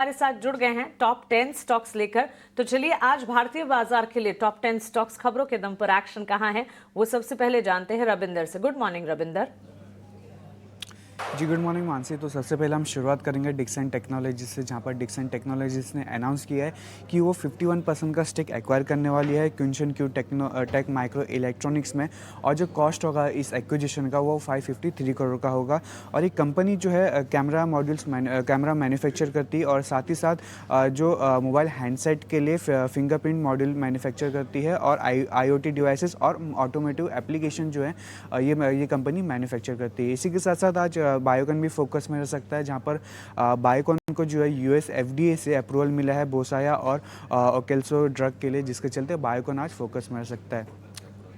हमारे साथ जुड़ गए हैं टॉप 10 स्टॉक्स लेकर। तो चलिए आज भारतीय बाजार के लिए टॉप 10 स्टॉक्स खबरों के दम पर एक्शन कहां है वो सबसे पहले जानते हैं रविंदर से। Good morning Ravinder. Ji good morning Mansi. तो सबसे पहले हम शुरुआत करेंगे डिक्सन टेक्नोलॉजीज से, जहाँ पर डिक्सन टेक्नोलॉजीज ने अनाउंस किया है कि वो 51% का स्टेक एक्वायर करने वाली है क्विंशन क्यू टेक माइक्रो इलेक्ट्रॉनिक्स में, और जो कॉस्ट होगा इस एक्विजिशन का वो 553 करोड़ का होगा। और ये कंपनी जो है कैमरा मैन्युफैक्चर करती है और साथ ही साथ जो मोबाइल हैंडसेट के लिए फिंगरप्रिंट मॉड्यूल मैन्युफैक्चर करती है, और IoT डिवाइसेस और ऑटोमेटिव एप्लीकेशन जो है ये कंपनी मैन्युफैक्चर करती है। इसी के साथ साथ आज बायोकॉन भी फोकस में रह सकता है, जहाँ पर बायोकॉन को जो है US FDA से अप्रूवल मिला है बोसाया और ओकेल्सो ड्रग के लिए, जिसके चलते बायोकॉन आज फोकस में रह सकता है।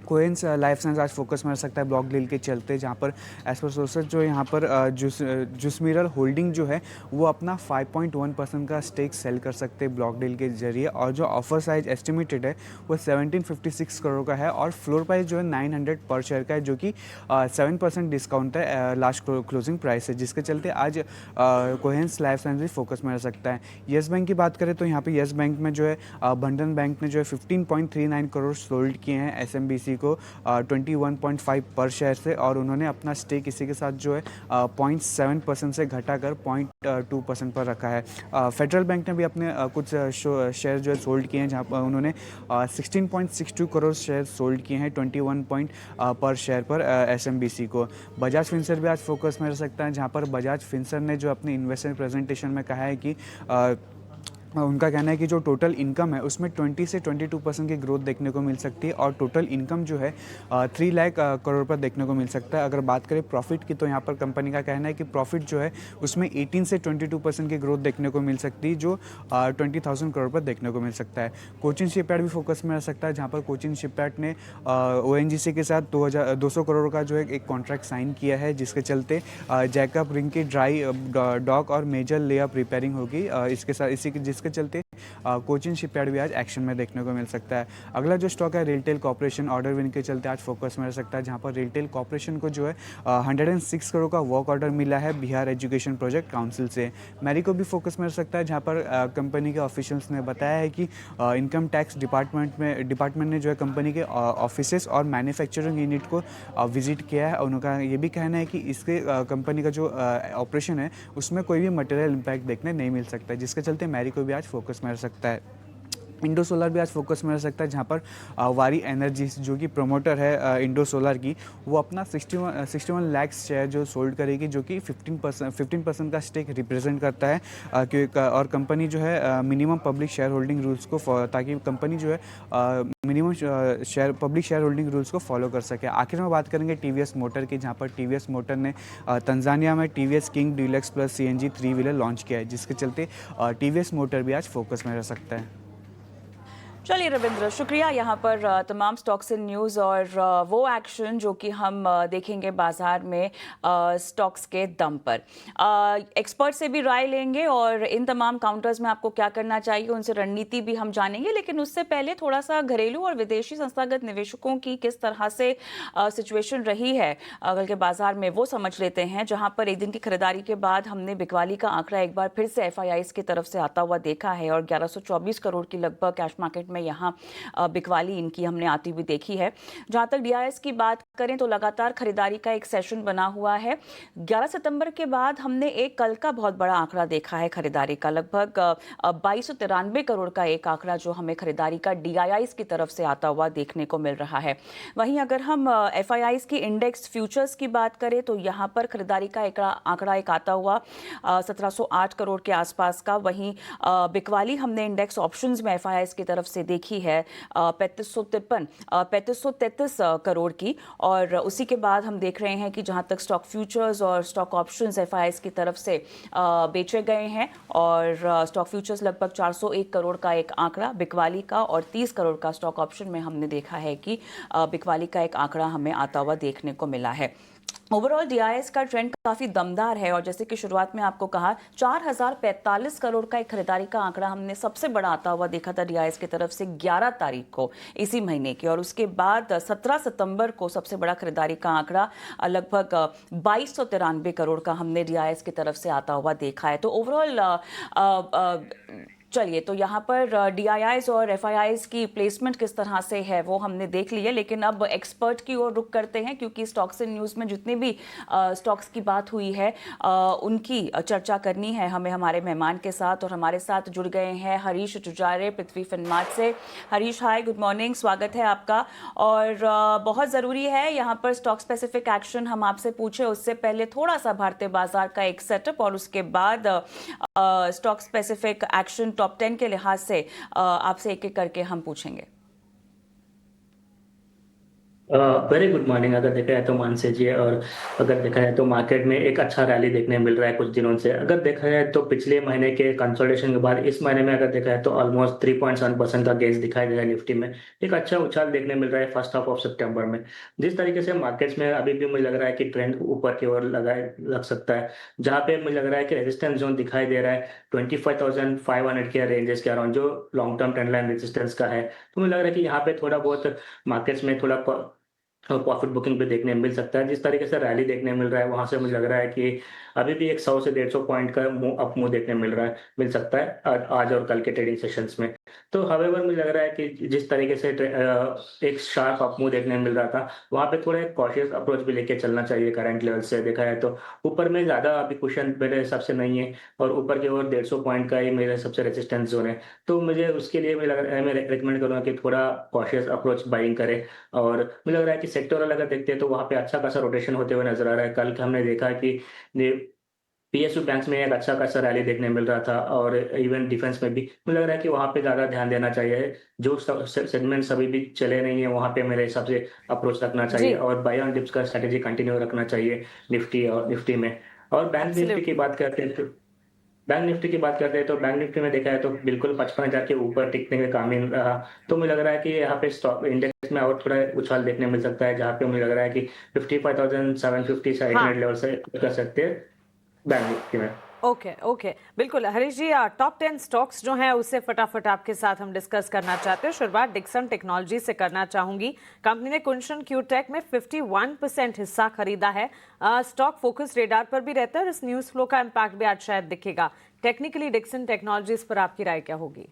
कोहेंस लाइफ साइंस आज फोकस में रह सकता है ब्लॉक डील के चलते, जहाँ पर एज पर सोर्सेज जो यहाँ पर जुसमिरल होल्डिंग जो है वो अपना 5.1% का स्टेक सेल कर सकते हैं ब्लॉक डील के जरिए, और जो ऑफर साइज एस्टिमेटेड है वो 1756 करोड़ का है, और फ्लोर प्राइस जो है 900 पर शेयर का है, जो कि 7% डिस्काउंट है लास्ट क्लोजिंग प्राइस है, जिसके चलते आज कोहेंस लाइफ साइंस भी फोकस में रह सकता है। येस बैंक की बात करें तो यहाँ पे येस बैंक में जो है बंधन बैंक ने जो है 15.39 करोड़ सोल्ड किए हैं SMBC को 21.5 पर शेयर से, और उन्होंने अपना स्टेक इसी के साथ जो है 0.7% से घटाकर 0.2% पर रखा है। फेडरल बैंक ने भी अपने कुछ शेयर जो है सोल्ड किए हैं, जहाँ पर उन्होंने 16.62 करोड़ शेयर सोल्ड किए हैं 21 पॉइंट पर शेयर पर SMBC को। बजाज फिनसर भी आज फोकस में रह सकता है, जहाँ पर बजाज फिनसर ने जो अपने इन्वेस्टर प्रेजेंटेशन में कहा है कि उनका कहना है कि जो टोटल इनकम है उसमें 20 से 22% की ग्रोथ देखने को मिल सकती है, और टोटल इनकम जो है 3 लाख करोड़ पर देखने को मिल सकता है। अगर बात करें प्रॉफिट की तो यहाँ पर कंपनी का कहना है कि प्रॉफिट जो है उसमें 18 से 22% की ग्रोथ देखने को मिल सकती है, जो 20,000 करोड़ पर देखने को मिल सकता है। कोचिन शिपयार्ड भी फोकस में रह सकता है, जहाँ पर कोचिन शिपयार्ड ने ONGC के साथ 200 करोड़ का जो है एक कॉन्ट्रैक्ट साइन किया है, जिसके चलते जैकब रिंग की ड्राई डॉक और मेजर लेअप रिपेयरिंग होगी इसके साथ जिसके चलते कोचिन शिपयार्ड भी आज एक्शन में देखने को मिल सकता है। अगला जो स्टॉक है रेलटेल कॉर्पोरेशन, ऑर्डर विन के चलते आज फोकस में रह सकता है, जहां पर रेलटेल कॉर्पोरेशन को जो है 106 करोड़ का वर्क ऑर्डर मिला है बिहार एजुकेशन प्रोजेक्ट काउंसिल से। मैरिको भी फोकस में रह सकता है, जहां पर कंपनी के ऑफिशियल्स ने बताया है कि इनकम टैक्स डिपार्टमेंट ने जो है कंपनी के ऑफिसेस और मैन्युफैक्चरिंग यूनिट को विजिट किया है। उनका ये भी कहना है कि इसके कंपनी का जो ऑपरेशन है उसमें कोई भी मटेरियल इम्पैक्ट देखने नहीं मिल सकता है, जिसके चलते मैरिको भी आज फोकस में रह सकता है। इंडो सोलर भी आज फोकस में रह सकता है, जहाँ पर वारी एनर्जीज जो कि प्रमोटर है इंडो सोलर की, वो अपना 61 लाख शेयर जो सोल्ड करेगी, जो कि 15% का स्टेक रिप्रेजेंट करता है, और कंपनी जो है minimum public share holding rules को ताकि कंपनी जो है minimum public share holding rules को फॉलो कर सके। आखिर में बात करेंगे TVS मोटर की, जहाँ पर TVS मोटर ने तंजानिया में TVS king deluxe plus CNG 3 wheeler launch किया है, जिसके चलते TVS मोटर भी आज फोकस में रह सकता है। चलिए रविंद्र, शुक्रिया यहाँ पर तमाम स्टॉक्स इन न्यूज़ और वो एक्शन जो कि हम देखेंगे बाजार में स्टॉक्स के दम पर। एक्सपर्ट से भी राय लेंगे और इन तमाम काउंटर्स में आपको क्या करना चाहिए उनसे रणनीति भी हम जानेंगे, लेकिन उससे पहले थोड़ा सा घरेलू और विदेशी संस्थागत निवेशकों की किस तरह से सिचुएशन रही है कल के बाजार में वो समझ लेते हैं। जहाँ पर एक दिन की खरीदारी के बाद हमने बिकवाली का आंकड़ा एक बार फिर से FIIs की तरफ से आता हुआ देखा है, और 1124 करोड़ की लगभग कैश मार्केट में यहाँ बिकवाली इनकी हमने आती हुई देखी है। जहां तक DIS की बात करें तो लगातार खरीदारी का एक सेशन बना हुआ है। 11 सितंबर के बाद हमने एक कल का बहुत बड़ा आंकड़ा देखा है खरीदारी का, लगभग 2293 करोड़ का एक आंकड़ा जो हमें खरीदारी का DIIs की तरफ से आता हुआ देखने को मिल रहा है। वहीं अगर हम FIIs की इंडेक्स फ्यूचर्स की बात करें तो यहाँ पर खरीदारी का आंकड़ा एक आता हुआ 1708 करोड़ के आसपास का। वहीं बिकवाली हमने इंडेक्स ऑप्शंस में FIIs की तरफ से देखी है 3533 करोड़ की, और उसी के बाद हम देख रहे हैं कि जहां तक स्टॉक फ्यूचर्स और स्टॉक ऑप्शंस FIIs की तरफ से बेचे गए हैं, और स्टॉक फ्यूचर्स लगभग 401 करोड़ का एक आंकड़ा बिकवाली का, और 30 करोड़ का स्टॉक ऑप्शन में हमने देखा है कि बिकवाली का एक आंकड़ा हमें आता हुआ देखने को मिला है। ओवरऑल डीआईएस का ट्रेंड काफी दमदार है और जैसे कि शुरुआत में आपको कहा 4045 करोड़ का एक खरीदारी का आंकड़ा हमने सबसे बड़ा आता हुआ देखा था डीआईएस की तरफ से 11 तारीख को इसी महीने की, और उसके बाद 17 सितंबर को सबसे बड़ा खरीदारी का आंकड़ा लगभग 2293 करोड़ का हमने डीआईएस की तरफ से आता हुआ देखा है। तो ओवरऑल चलिए, तो यहाँ पर डीआईआईज और एफआईआईज की प्लेसमेंट किस तरह से है वो हमने देख ली है, लेकिन अब एक्सपर्ट की ओर रुख करते हैं क्योंकि स्टॉक्स इन न्यूज़ में जितने भी स्टॉक्स की बात हुई है उनकी चर्चा करनी है हमें हमारे मेहमान के साथ। और हमारे साथ जुड़ गए हैं हरीश जुजारे पृथ्वी फिनमार्ट से। हरीश, हाय, गुड मॉर्निंग, स्वागत है आपका। और बहुत ज़रूरी है यहाँ पर स्टॉक स्पेसिफिक एक्शन हम आपसे पूछे उससे पहले थोड़ा सा भारतीय बाजार का एक सेटअप और उसके बाद स्टॉक स्पेसिफिक एक्शन टॉप 10 के लिहाज से आपसे एक एक करके हम पूछेंगे। Very good morning. अगर देखा है तो मानसी जी, और अगर देखा है तो मार्केट में एक अच्छा रैली देखने मिल रहा है कुछ दिनों से। अगर देखा है तो पिछले महीने के कंसोलिडेशन के बाद इस महीने में अगर देखा है तो ऑलमोस्ट 3.7% का गेंस दिखाई दे रहा है निफ्टी में। एक अच्छा उछाल देखने मिल रहा है फर्स्ट हाफ ऑफ सितंबर में। जिस तरीके से मार्केट्स में अभी भी मुझे लग रहा है कि ट्रेंड ऊपर की ओर लग सकता है, जहाँ पे मुझे लग रहा है कि रेजिस्टेंस जोन दिखाई दे रहा है 25,500 के रेंजेस के अराउंड, जो long term trend line resistance का है। तो मुझे लग रहा है कि यहाँ पे थोड़ा बहुत मार्केट्स में थोड़ा प्रॉफिट बुकिंग पे देखने मिल सकता है। जिस तरीके से रैली देखने मिल रहा है वहां से मुझे लग रहा है कि अभी भी एक 100 से 150 पॉइंट का मूव देखने मिल सकता है आज और कल के ट्रेडिंग सेशंस में। तो हवेवर मुझे लग रहा है कि जिस तरीके से एक शार्प अप मूव देखने मिल रहा था, वहां पे थोड़ा एक कॉशियस अप्रोच भी लेके चलना चाहिए करंट लेवल से। देखा है तो ऊपर में ज्यादा अभी कुशन मेरे हिसाब से नहीं है, और ऊपर की ओर 150 पॉइंट का ही मेरे सबसे रेजिस्टेंस जोन है। तो मुझे उसके लिए मुझे लग रहा है, मैं रिकमेंड करूंगा कि थोड़ा कॉशियस अप्रोच बाइंग करे। और मुझे लग रहा है कि सेक्टोरल अगर देखते हैं तो वहां पे अच्छा खासा रोटेशन होते हुए नजर आ रहा है। कल हमने देखा कि पीएसयू बैंक्स में एक अच्छा खासा रैली देखने मिल रहा था, और इवन डिफेंस में भी मुझे लग रहा है कि वहां पे ज्यादा ध्यान देना चाहिए। जो सेगमेंट्स अभी भी चले नहीं है वहां पे मेरे हिसाब से अप्रोच रखना चाहिए, जी, और बाय ऑन डिप्स का स्ट्रेटेजी कंटिन्यू रखना चाहिए निफ्टी में। और बैंक निफ्टी की एब्सोल्युटली। बात करते हैं तो बैंक निफ्टी में देखा है तो बिल्कुल 55,000 के ऊपर टिकने में कामयाब रहा। तो मुझे लग रहा है कि यहाँ पे स्टॉक इंडेक्स में और थोड़ा उछाल देखने मिल सकता है, जहाँ पे मुझे लग रहा है कि 55,750 से 800 हाँ, लेवल से कर सकते हैं बैंक निफ्टी में। ओके ओके, बिल्कुल हरीश जी, टॉप 10 स्टॉक्स जो हैं उसे फटाफट आपके साथ हम डिस्कस करना चाहते हैं। शुरुआत डिक्सन टेक्नोलॉजी से करना चाहूंगी। कंपनी ने कुंशन क्यूटेक में 51% हिस्सा खरीदा है। स्टॉक फोकस रेडार पर भी रहता है और इस न्यूज फ्लो का इम्पैक्ट भी आज शायद दिखेगा। टेक्निकली डिक्सन टेक्नोलॉजीज पर आपकी राय क्या होगी?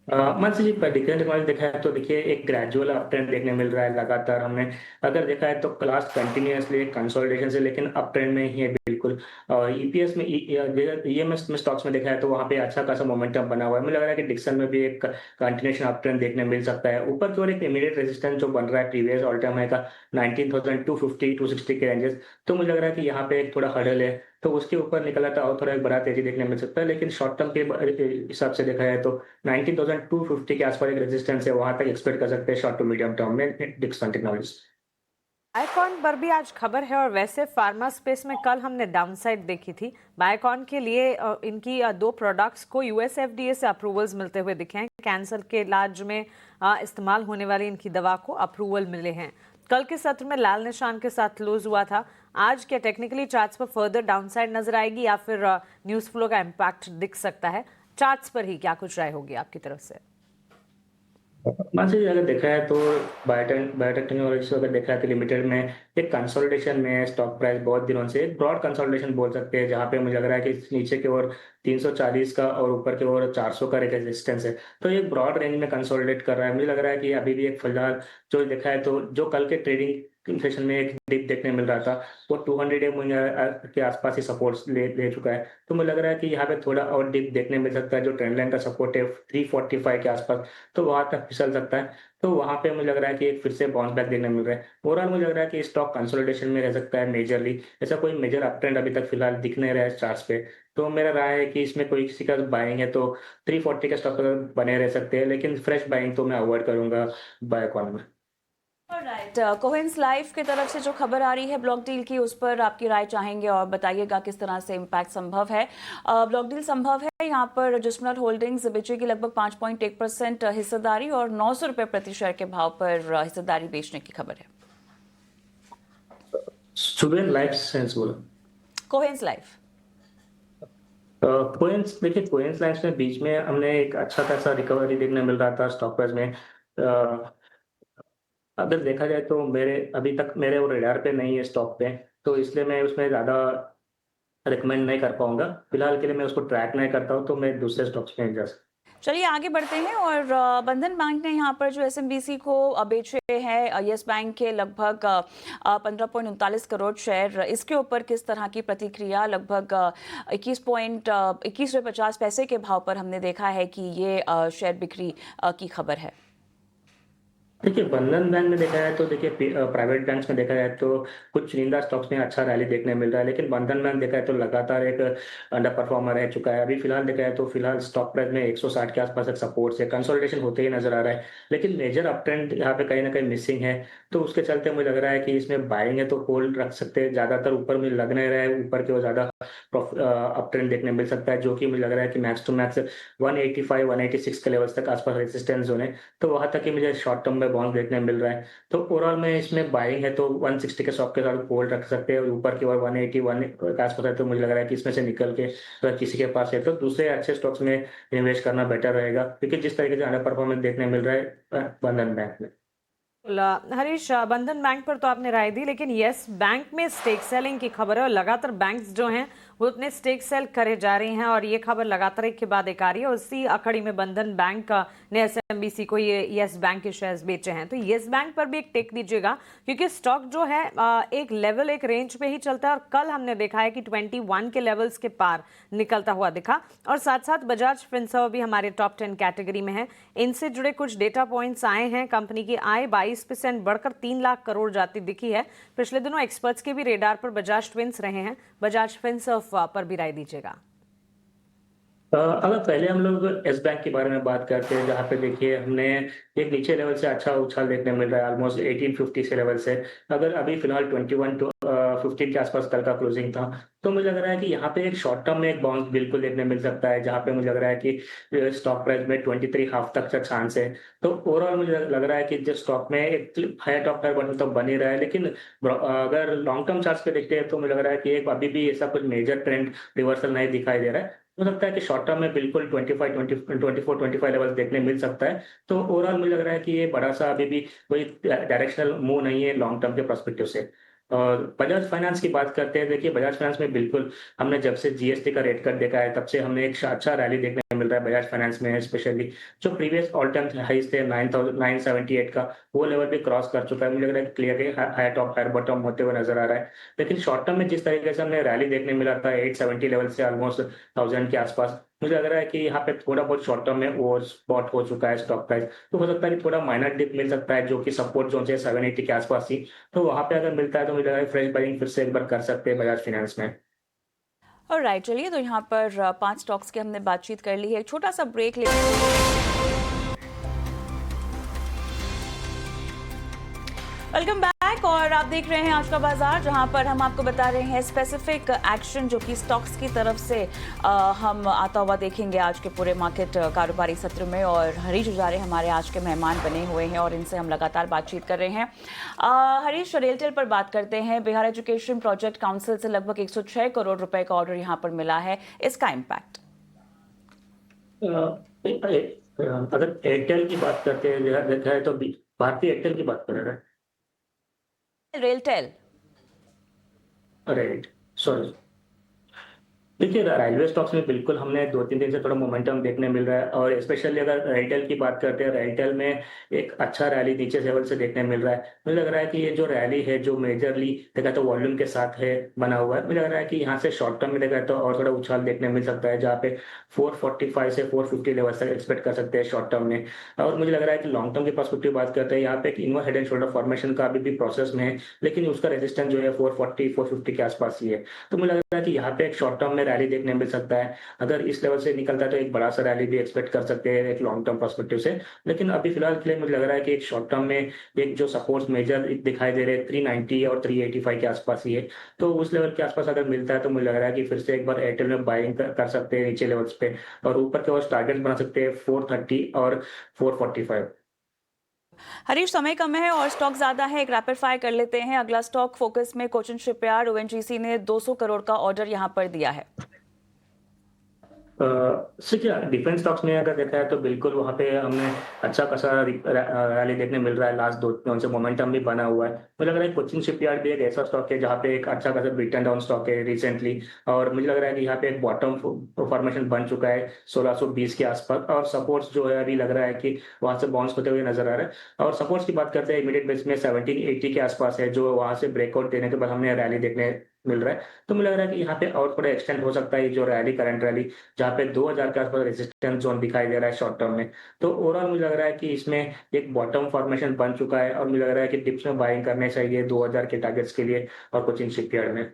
मंथली जी पर डिफरेंट टेक्नोलॉजी देखा है तो देखिए एक ग्रेजुअल अप ट्रेंड देखने मिल रहा है लगातार। हमने अगर देखा है तो क्लास कंटिन्यूअसली कंसोलिडेशन से लेकिन अप ट्रेंड में ही है बिल्कुल। ईपीएस में ईएमएस में स्टॉक्स में देखा है तो वहां पे अच्छा खासा मोमेंटम बना हुआ है। मुझे लग रहा है कि डिक्सन में भी एक कंटिन्यूएशन अप ट्रेंड देखने मिल सकता है। ऊपर की ओर एक इमीडिएट रेजिस्टेंस जो बन रहा है प्रीवियस ऑल टाइम हाई का 19,250 260 के रेंजेस। तो मुझे लग रहा है कि यहाँ पे एक थोड़ा हर्डल है, तो उसके ऊपर निकला था और थोड़ा एक बड़ा तेजी देखने मिल सकता है। लेकिन शॉर्ट टर्म के हिसाब से देखा है तो 19,250 के आसपास एक रेजिस्टेंस है, वहां तक एक्सपेक्ट कर सकते हैं शॉर्ट टू मीडियम टर्म में डिक्सन टेक्नोलॉजीज। बायोकॉन पर भी आज खबर है, और वैसे फार्मा स्पेस में कल हमने डाउनसाइड देखी थी। बायोकॉन के लिए इनकी दो प्रोडक्ट्स को यूएस एफडीए से अप्रूवल्स मिलते हुए दिखे हैं। कैंसर के इलाज में इस्तेमाल होने वाली इनकी दवा को अप्रूवल मिले हैं। कल के सत्र में लाल निशान के साथ क्लोज हुआ था। आज क्या टेक्निकली चार्ट्स पर फर्दर डाउनसाइड नजर आएगी या फिर न्यूज फ्लो का इम्पैक्ट दिख सकता है? चार्ट्स पर ही क्या कुछ राय होगी आपकी तरफ से? मानसी जी, अगर देखा है तो बायोटेक टेक्नोलॉजी अगर देखा है तो लिमिटेड में एक कंसोलिडेशन में स्टॉक प्राइस बहुत दिनों से एक ब्रॉड कंसोलिडेशन बोल सकते हैं, जहां पे मुझे लग रहा है कि नीचे की ओर 340 का और ऊपर की ओर 400 का रेजिस्टेंस है। तो ये ब्रॉड रेंज में कंसोलिडेट कर रहा है। मुझे लग रहा है कि अभी भी एक फिलहाल जो देखा है तो जो कल के ट्रेडिंग सेशन में एक डिप देखने मिल रहा था वो 200 डे के आसपास ही सपोर्ट ले चुका है। तो मुझे लग रहा है कि यहाँ पे थोड़ा और डिप देखने मिल सकता है। जो ट्रेंड लाइन का सपोर्ट है 345 के आसपास, तो वहां तक फिसल सकता है। तो वहां पे मुझे लग रहा है कि एक फिर से बाउंस बैक देखने मिल रहा है। ओवरऑल मुझे लग रहा है कि स्टॉक कंसोलिडेशन में रह सकता है मेजरली। ऐसा कोई मेजर अप ट्रेंड अभी तक फिलहाल दिख नहीं रहा है चार्ट्स पे। तो मेरा राय है कि इसमें कोई किसी का बाइंग है तो 340 का स्टॉक बने रह सकते हैं, लेकिन फ्रेश बाइंग तो मैं अवॉइड करूंगा बायोकॉन में। राइट, कोहेंस लाइफ की तरफ से जो खबर आ रही है ब्लॉक डील की, उस पर आपकी राय चाहेंगे और बताइएगा किस तरह से इम्पैक्ट संभव है। ब्लॉक डील संभव है यहाँ पर जिस्मनल होल्डिंग्स बेचेगी लगभग 5.1% हिस्सेदारी और 900 रुपये प्रति शेयर के भाव पर हिस्सेदारी बेचने की खबर है। सुबह लाइफ साइंस बोला। कोहेंस लाइफ। कोएंस देखिए, कोएंस लाइफ में बीच में हमने एक अच्छा खासा रिकवरी देखने मिल रहा था स्टॉक प्राइस में। अगर देखा जाए तो मेरे अभी तक मेरे वो रडार पे नहीं है स्टॉक पे, तो इसलिए मैं उसमें ज़्यादा रिकमेंड नहीं कर पाऊंगा। फिलहाल के लिए मैं उसको ट्रैक नहीं करता हूँ, तो मैं दूसरे स्टॉक्स में जा सकता चलिए आगे बढ़ते हैं और बंधन बैंक ने यहाँ पर जो एसएमबीसी को बेचे हैं यस बैंक के लगभग 15.39 करोड़ शेयर, इसके ऊपर किस तरह की प्रतिक्रिया? लगभग 21.50 के भाव पर हमने देखा है कि ये शेयर बिक्री की खबर है। देखिए, बंधन बैंक में देखा जाए तो देखिए प्राइवेट बैंक्स में देखा जाए तो कुछ चुनिंदा स्टॉक्स में अच्छा रैली देखने मिल रहा है, लेकिन बंधन बैंक देखा जाए तो लगातार एक अंडर परफॉर्मर रह चुका है। अभी फिलहाल देखा जाए तो फिलहाल स्टॉक प्राइस में 160 के आसपास एक सपोर्ट से कंसोलिडेशन होते ही नजर आ रहा है, लेकिन मेजर अप ट्रेंड यहाँ पे कहीं ना कहीं मिसिंग है। तो उसके चलते मुझे लग रहा है कि इसमें बाइंग है तो होल्ड रख सकते हैं। ज्यादातर ऊपर में लग नहीं रहा है, ऊपर की ओर ज्यादा अप ट्रेंड देखने मिल सकता है, जो कि मुझे लग रहा है कि मैक्स टू मैक्स 185 186 के लेवल्स तक आसपास रेजिस्टेंस जोन है। तो वहां तक ही मुझे शॉर्ट टर्म में बाउंस देखने मिल रहा है। तो ओवरऑल में इसमें बाइंग है तो 160 के शॉप के साथ होल्ड रख सकते हैं, और ऊपर की ओर 181 के आसपास है तो मुझे लग रहा है कि इसमें से निकल के अगर किसी के पास है तो दूसरे अच्छे स्टॉक्स में इन्वेस्ट करना बेटर रहेगा, क्योंकि जिस तरीके से अंडर परफॉर्मेंस देखने मिल रहा है बंधन बैंक में। हरीश, बंधन बैंक पर तो आपने राय दी, लेकिन यस बैंक में स्टेक सेलिंग की खबर है और लगातार बैंक्स जो हैं वो अपने स्टेक सेल करे जा रही हैं और ये खबर लगातार एक के बाद एक आ रही है। उसी अखड़ी में बंधन बैंक ने एसएमबीसी को ये यस बैंक के शेयर्स बेचे हैं, तो यस बैंक पर भी एक टेक दीजिएगा, क्योंकि स्टॉक जो है एक लेवल एक रेंज पे ही चलता है और कल हमने देखा है कि 21 के लेवल्स के पार निकलता हुआ दिखा। और साथ साथ बजाज फिनसर्व भी हमारे टॉप 10 कैटेगरी में है। इनसे जुड़े कुछ डेटा पॉइंट्स आए हैं। कंपनी की आय 22% बढ़कर 3 लाख करोड़ जाती दिखी है। पिछले दिनों एक्सपर्ट्स के भी रेडार पर बजाज ट्विंस रहे हैं। बजाज फिनसर्व पर भी राय दीजिएगा। अगर पहले हम लोग एस बैंक के बारे में बात करते हैं, जहाँ पे देखिए हमने एक नीचे लेवल से अच्छा उछाल देखने मिल रहा है ऑलमोस्ट 1850 के लेवल से। अगर अभी फिलहाल 21 टू 15 के आसपास कल का क्लोजिंग था, तो मुझे लग रहा है कि यहाँ पे एक शॉर्ट टर्म में एक बाउंस बिल्कुल देखने मिल सकता है, जहाँ पे मुझे लग रहा है कि स्टॉक प्राइस में 23 हाफ तक का चांस है। तो ओवरऑल मुझे लग रहा है कि जिस स्टॉक में एक हायर टॉप हायर बटन तो बन ही रहा है, लेकिन अगर लॉन्ग टर्म चार्ट पे देखते हैं तो मुझे लग रहा है कि एक अभी भी ऐसा कुछ मेजर ट्रेंड रिवर्सल नहीं दिखाई दे रहा है। हो सकता है कि शॉर्ट टर्म में बिल्कुल 24 25 लेवल्स देखने मिल सकता है। तो ओवरऑल मुझे लग रहा है कि ये बड़ा सा अभी भी कोई डायरेक्शनल मूव नहीं है लॉन्ग टर्म के पर्सपेक्टिव से। और बजाज फाइनेंस की बात करते हैं, देखिए बजाज फाइनेंस में बिल्कुल हमने जब से जीएसटी का रेट कट देखा है तब से हमने एक अच्छा रैली देखने मिल रहा है बजाज फाइनेंस में। स्पेशली जो प्रीवियस ऑल टाइम हाइस थे 9,978 का, वो लेवल भी क्रॉस कर चुका है। मुझे लग रहा है clearly higher top higher bottom होते हुए नजर आ रहा है। लेकिन शॉर्ट टर्म में जिस तरीके से हमने रैली देखने मिला था 870 लेवल से ऑलमोस्ट 1000 के आसपास, मुझे लग रहा है कि यहाँ पे थोड़ा बहुत शॉर्ट टर्म में ओवर स्पॉट हो चुका है स्टॉक प्राइस। तो हो सकता है कि थोड़ा माइनर डिप मिल सकता है, जो कि सपोर्ट जोन से 780 के आसपास ही। तो वहां पे अगर मिलता है तो मुझे लग रहा है फ्रेश बाइंग फिर से एक बार कर सकते हैं बजाज फाइनेंस में। और राइट, चलिए तो यहाँ पर 5 स्टॉक्स की हमने बातचीत कर ली है। एक छोटा सा ब्रेक लेते हैं। वेलकम बैक, और आप देख रहे हैं आज का बाजार, जहां पर हम आपको बता रहे हैं स्पेसिफिक एक्शन जो कि स्टॉक्स की तरफ से हम आता हुआ देखेंगे आज के पूरे मार्केट कारोबारी सत्र में। और हरीश उजारे हमारे आज के मेहमान बने हुए हैं और इनसे हम लगातार बातचीत कर रहे हैं। हरीश, रेलटेल पर बात करते हैं। बिहार एजुकेशन प्रोजेक्ट काउंसिल से लगभग 106 करोड़ रुपए का ऑर्डर यहाँ पर मिला है, इसका इम्पैक्ट? अगर एयरटेल की बात करते हैं देखा है तो भारतीय एयरटेल की बात कर रहे हैं। RailTel, right, sorry. देखिए रेलवे स्टॉक्स में बिल्कुल हमने 2-3 दिन से थोड़ा मोमेंटम देखने मिल रहा है, और स्पेशली अगर रेलटेल की बात करते हैं, रेलटेल में एक अच्छा रैली नीचे लेवल से देखने मिल रहा है। मुझे लग रहा है कि ये जो रैली है जो मेजरली देखा तो वॉल्यूम के साथ है बना हुआ है। मुझे लग रहा है कि यहाँ से शॉर्ट टर्म में देखा तो और थोड़ा उछाल देखने मिल सकता है, जहाँ पे 445 से 450 लेवल तक एक्सपेक्ट कर सकते हैं शॉर्ट टर्म में। और मुझे लग रहा है कि लॉन्ग टर्म के पर्सपेक्टिव बात करते हैं, यहाँ पे एक inverse head and shoulder formation का अभी भी प्रोसेस में है, लेकिन उसका रेजिस्टेंस जो है 440 450 के आसपास ही है। तो मुझे लग रहा है कि यहाँ पे एक शॉर्ट टर्म में रैली देखने मिल सकता है। अगर इस लेवल से निकलता है तो एक बड़ा सा रैली भी एक्सपेक्ट कर सकते हैं एक लॉन्ग टर्म पर्सपेक्टिव से। लेकिन अभी फिलहाल के लिए मुझे लग रहा है कि एक शॉर्ट टर्म में एक जो सपोर्ट मेजर दिखाई दे रहे हैं 390 और 385 के आसपास ही है। तो उस लेवल के आसपास अगर मिलता है तो मुझे लग रहा है कि फिर से एक बार एयरटेल में बाइंग कर सकते हैं नीचे लेवल्स पे, और ऊपर के और टारगेट बना सकते हैं 430 और 445। हरीश, समय कम है और स्टॉक ज्यादा है, एक रैपिड फायर कर लेते हैं। अगला स्टॉक फोकस में कोचिन शिपयार्ड, ओएनजीसी ने 200 करोड़ का ऑर्डर यहां पर दिया है। देखिए डिफेंस स्टॉक्स में अगर देखा है तो बिल्कुल वहाँ पे हमें अच्छा खासा रैली देखने मिल रहा है। लास्ट 2 दिनों से मोमेंटम भी बना हुआ है। मुझे लग रहा है कोचिन शिपयार्ड भी एक ऐसा स्टॉक है जहाँ पे एक अच्छा खासा बीटन डाउन स्टॉक है रिसेंटली, और मुझे लग रहा है कि यहाँ पे एक बॉटम फॉर्मेशन बन चुका है 1620 के आसपास, और सपोर्ट्स जो है अभी लग रहा है कि वहां से बाउंस होते हुए नजर आ रहा है। और सपोर्ट्स की बात करते हैं इमीडिएट बेस में 1780 के आसपास है, जो वहां से ब्रेकआउट देने के बाद हमें रैली देखने मिल रहा है। तो मुझे लग रहा है कि यहाँ पे और थोड़ा एक्सटेंड हो सकता है जो रैली, करंट रैली जहाँ पे 2000 के आसपास रेजिस्टेंस जोन दिखाई दे रहा है शॉर्ट टर्म में। तो ओवरऑल मुझे लग रहा है कि इसमें एक बॉटम फॉर्मेशन बन चुका है, और मुझे लग रहा है कि डिप्स में बाइंग करने चाहिए 2000 के टारगेट्स के लिए और कोचिन शिपयार्ड में।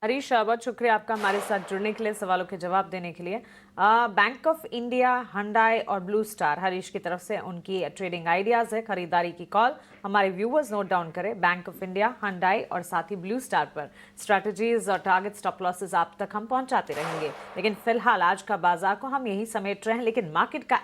हरीश, बहुत शुक्रिया आपका हमारे साथ जुड़ने के लिए, सवालों के जवाब देने के लिए। बैंक ऑफ इंडिया, हुंडई और ब्लू स्टार, हरीश की तरफ से उनकी ट्रेडिंग आइडियाज है, खरीदारी की कॉल हमारे व्यूअर्स नोट डाउन करें। बैंक ऑफ इंडिया, हुंडई और साथ ही ब्लू स्टार पर स्ट्रैटेजीज और टारगेट स्टॉप लॉसेस आप तक हम पहुंचाते रहेंगे। लेकिन फिलहाल आज का बाजार को हम यही समेट रहे हैं, लेकिन मार्केट का